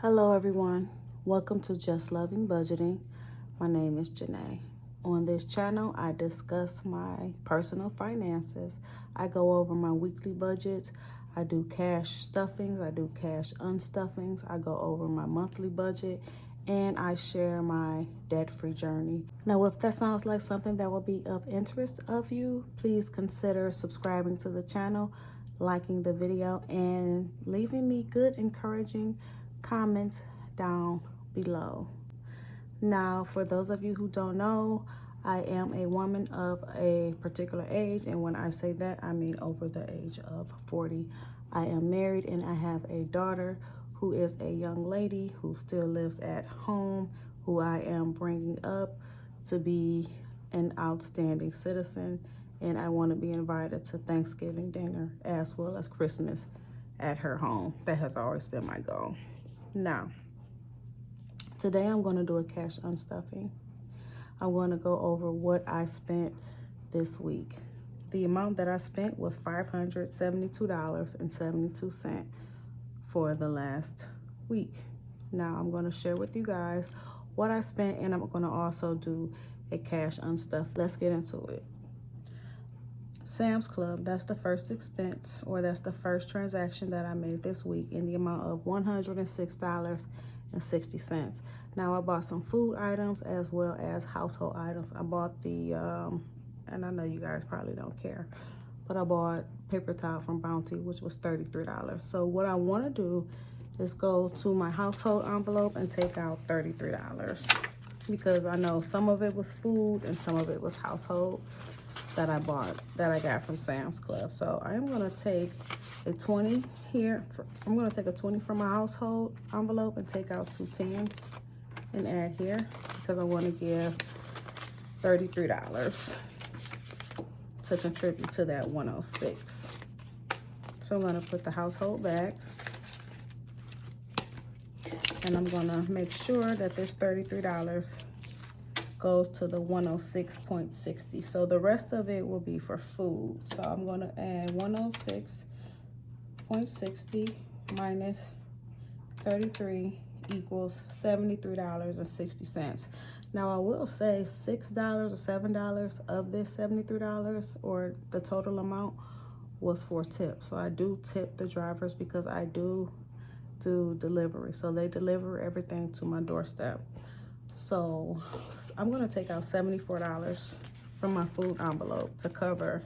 Hello everyone, welcome to Just Loving Budgeting. My name is Janae. On this channel, I discuss my personal finances. I go over my weekly budgets. I do cash stuffings, I do cash unstuffings. I go over my monthly budget and I share my debt-free journey. Now, if that sounds like something that will be of interest of you, please consider subscribing to the channel, liking the video, and leaving me good, encouraging comments down below. Now, for those of you who don't know, I am a woman of a particular age, and when I say that, I mean over the age of 40. I am married and I have a daughter who is a young lady who still lives at home, who I am bringing up to be an outstanding citizen, and I want to be invited to Thanksgiving dinner as well as Christmas at her home. That has always been my goal. Now, today I'm going to do a cash unstuffing. I want to go over what I spent this week. The amount that I spent was $572.72 for the last week. Now I'm going to share with you guys what I spent, and I'm going to also do a cash unstuff. Let's get into it. Sam's Club, that's the first expense, or that's the first transaction that I made this week in the amount of $106.60. Now I bought some food items as well as household items. I bought the, and I know you guys probably don't care, but I bought paper towel from Bounty, which was $33. So what I want to do is go to my household envelope and take out $33 because I know some of it was food and some of it was household that I got from Sam's Club. So I am going to take a 20 here. I'm going to take a 20 from my household envelope and take out 2 10s and add here because I want to give $33 to contribute to that 106. So I'm going to put the household back, and I'm going to make sure that this $33 goes to the 106.60. So the rest of it will be for food. So I'm going to add 106.60 minus 33 equals $73.60. Now I will say $6 or $7 of this $73, or the total amount, was for tips. So I do tip the drivers because I do delivery. So they deliver everything to my doorstep. So I'm going to take out $74 from my food envelope to cover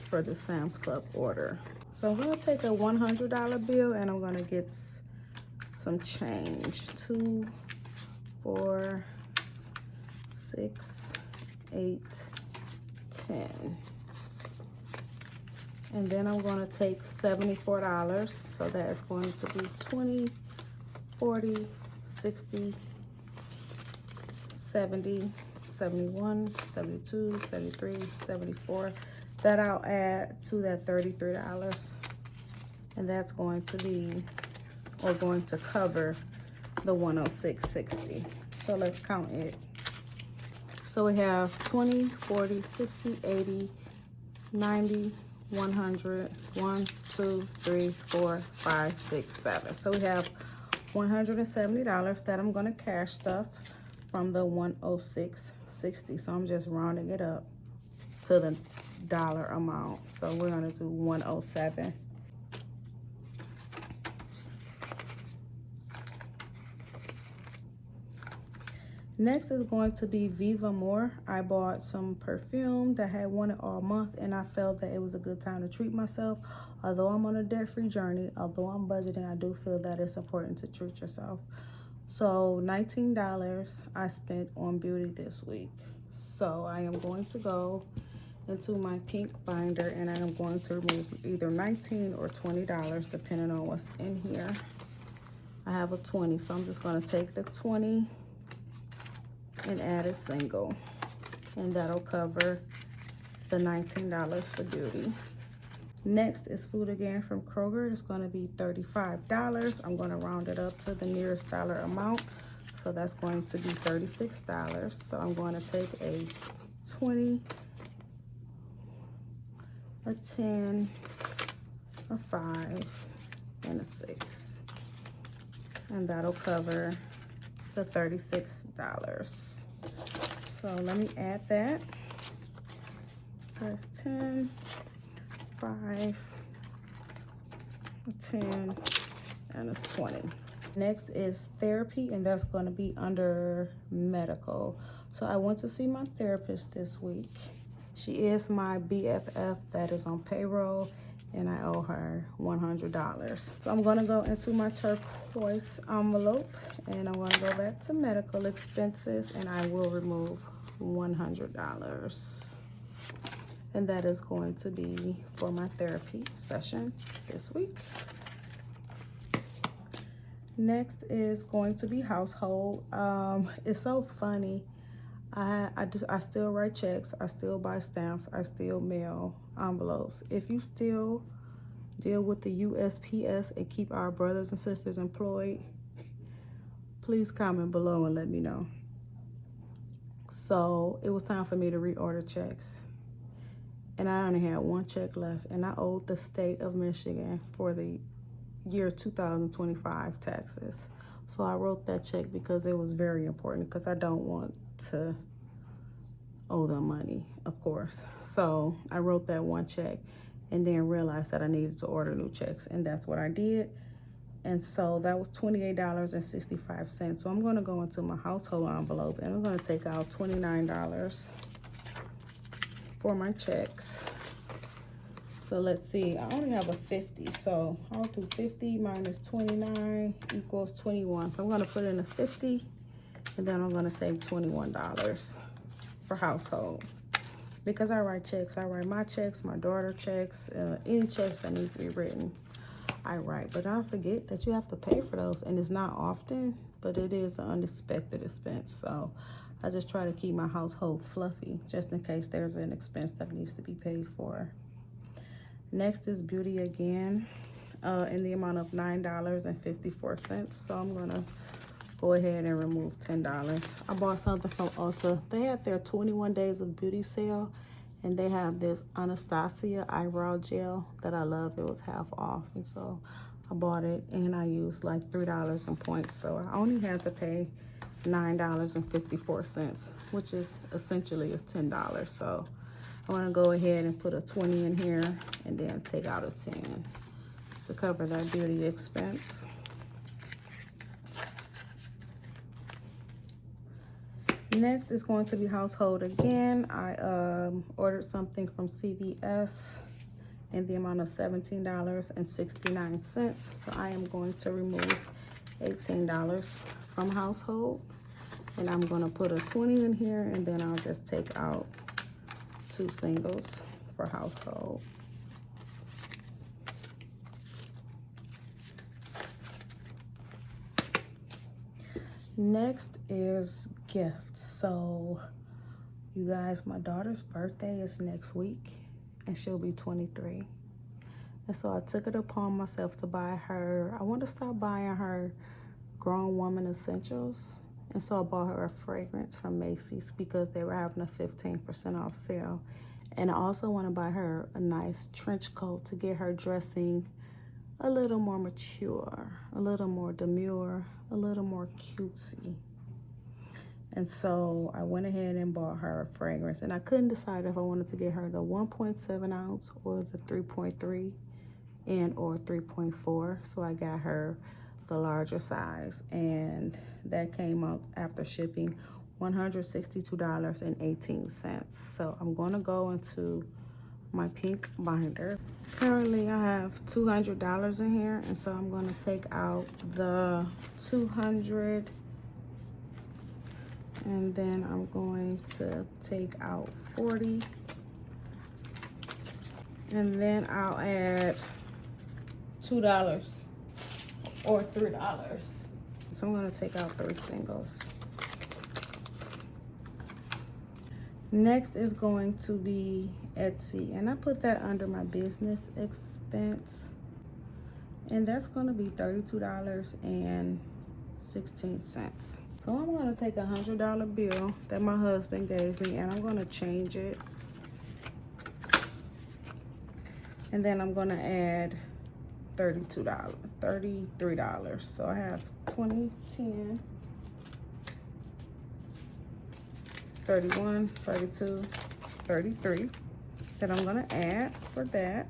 for the Sam's Club order. So I'm going to take a $100 bill and I'm going to get some change. 2, 4, 6, 8, 10. And then I'm going to take $74. So that is going to be 20, 40, 60, 70, 71, 72, 73, 74. That I'll add to that $33. And that's going to be, or going to cover the 106.60. So let's count it. So we have 20, 40, 60, 80, 90, 100, 1, 2, 3, 4, 5, 6, 7. So we have $170 that I'm going to cash stuff from the 106.60. So I'm just rounding it up to the dollar amount. So we're going to do 107. Next is going to be Viva More. I bought some perfume that had won it all month, and I felt that it was a good time to treat myself. Although I'm on a debt-free journey, although I'm budgeting, I do feel that it's important to treat yourself. So $19 I spent on beauty this week. So I am going to go into my pink binder and I am going to remove either $19 or $20 depending on what's in here. I have a 20, so I'm just going to take the 20 and add a single, and that'll cover the $19 for beauty. Next is food again from Kroger. It's going to be $35. I'm going to round it up to the nearest dollar amount. So that's going to be $36. So I'm going to take a 20, a 10, a 5, and a 6. and that'll cover the $36. So let me add that. That's 10, 5, a 10, and a 20. Next is therapy, and that's going to be under medical. So I went to see my therapist this week. She is my BFF that is on payroll, and I owe her $100. So I'm going to go into my turquoise envelope, and I'm going to go back to medical expenses, and I will remove $100. And that is going to be for my therapy session this week. Next is going to be household. It's so funny. I still write checks. I still buy stamps. I still mail envelopes. If you still deal with the USPS and keep our brothers and sisters employed, please comment below and let me know. So it was time for me to reorder checks. And I only had one check left, and I owed the state of Michigan for the year 2025 taxes. So I wrote that check because it was very important, because I don't want to owe them money, of course. So I wrote that one check and then realized that I needed to order new checks, and that's what I did. And so that was $28.65. So I'm going to go into my household envelope, and I'm going to take out $29 for my checks. So let's see, I only have a 50, so I'll do 50 minus 29 equals 21. So I'm gonna put in a 50, and then I'm gonna take $21 for household. Because I write checks, I write my checks, my daughter checks, any checks that need to be written, I write. But I forget that you have to pay for those, and it's not often, but it is an unexpected expense. So I just try to keep my household fluffy, just in case there's an expense that needs to be paid for. Next is beauty again, in the amount of $9.54. So I'm gonna go ahead and remove $10. I bought something from Ulta. They had their 21 days of beauty sale, and they have this Anastasia eyebrow gel that I love. It was half off, and so I bought it, and I used like $3 in points. So I only had to pay $9.54, which is essentially is $10. So I'm gonna go ahead and put a 20 in here, and then take out a 10 to cover that beauty expense. Next is going to be household again. I ordered something from CVS in the amount of $17.69. So I am going to remove $18 from household, and I'm gonna put a 20 in here, and then I'll just take out 2 singles for household. Next is gifts. So you guys, my daughter's birthday is next week, and she'll be 23. And so I took it upon myself to buy her, I want to start buying her grown woman essentials. And so I bought her a fragrance from Macy's because they were having a 15% off sale. And I also want to buy her a nice trench coat to get her dressing a little more mature, a little more demure, a little more cutesy. And so I went ahead and bought her a fragrance, and I couldn't decide if I wanted to get her the 1.7 ounce or the 3.3 and or 3.4. So I got her the larger size, and that came out after shipping $162.18. So I'm going to go into my pink binder. Currently I have $200 in here, and so I'm going to take out the 200, and then I'm going to take out 40, and then I'll add $2 or $3. So I'm going to take out 3 singles. Next is going to be Etsy, and I put that under my business expense, and that's going to be $32.16. So I'm going to take a $100 bill that my husband gave me, and I'm going to change it, and then I'm going to add $33. So I have 20, 10, 31, 32, 33 that I'm gonna add for that.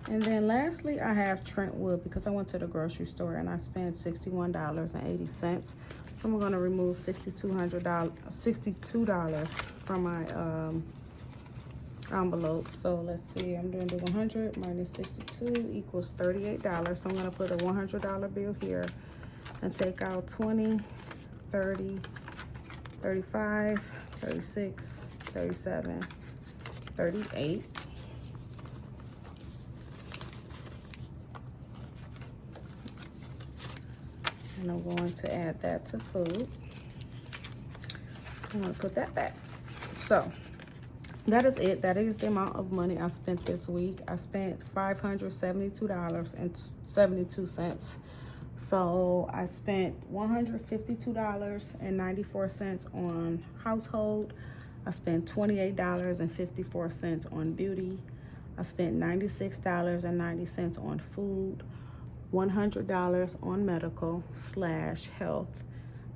And then lastly, I have Trentwood because I went to the grocery store and I spent $61.80. So I'm gonna remove $62 from my envelope. So let's see, I'm doing the 100 minus 62 equals $38. So I'm gonna put a $100 bill here and take out 20, 30, 35, 36, 37, 38. And I'm going to add that to food. I'm gonna put that back. So that is it. That is the amount of money I spent this week. I spent $572.72. So I spent $152.94 on household. I spent $28.54 on beauty. I spent $96.90 on food, $100 on medical / health.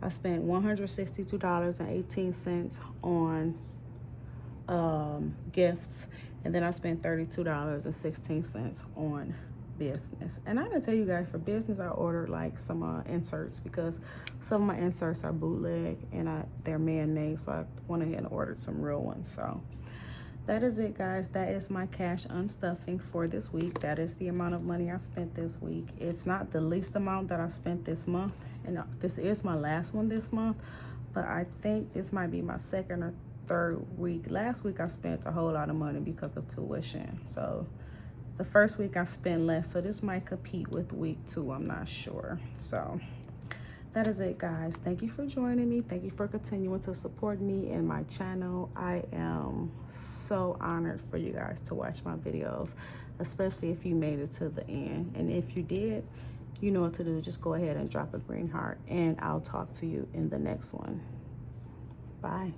I spent $162.18 on gifts, and then I spent $32.16 on business. And I didn't tell you guys, for business I ordered like some inserts because some of my inserts are bootleg and they're man-made, so I went ahead and ordered some real ones. So that is it, guys. That is my cash unstuffing for this week. That is the amount of money I spent this week. It's not the least amount that I spent this month, and this is my last one this month, but I think this might be my second or third week. Last week I spent a whole lot of money because of tuition. So the first week I spent less, so this might compete with week 2. I'm not sure. So that is it, guys. Thank you for joining me. Thank you for continuing to support me and my channel. I am so honored for you guys to watch my videos, especially if you made it to the end. And if you did, you know what to do. Just go ahead and drop a green heart, and I'll talk to you in the next one. Bye.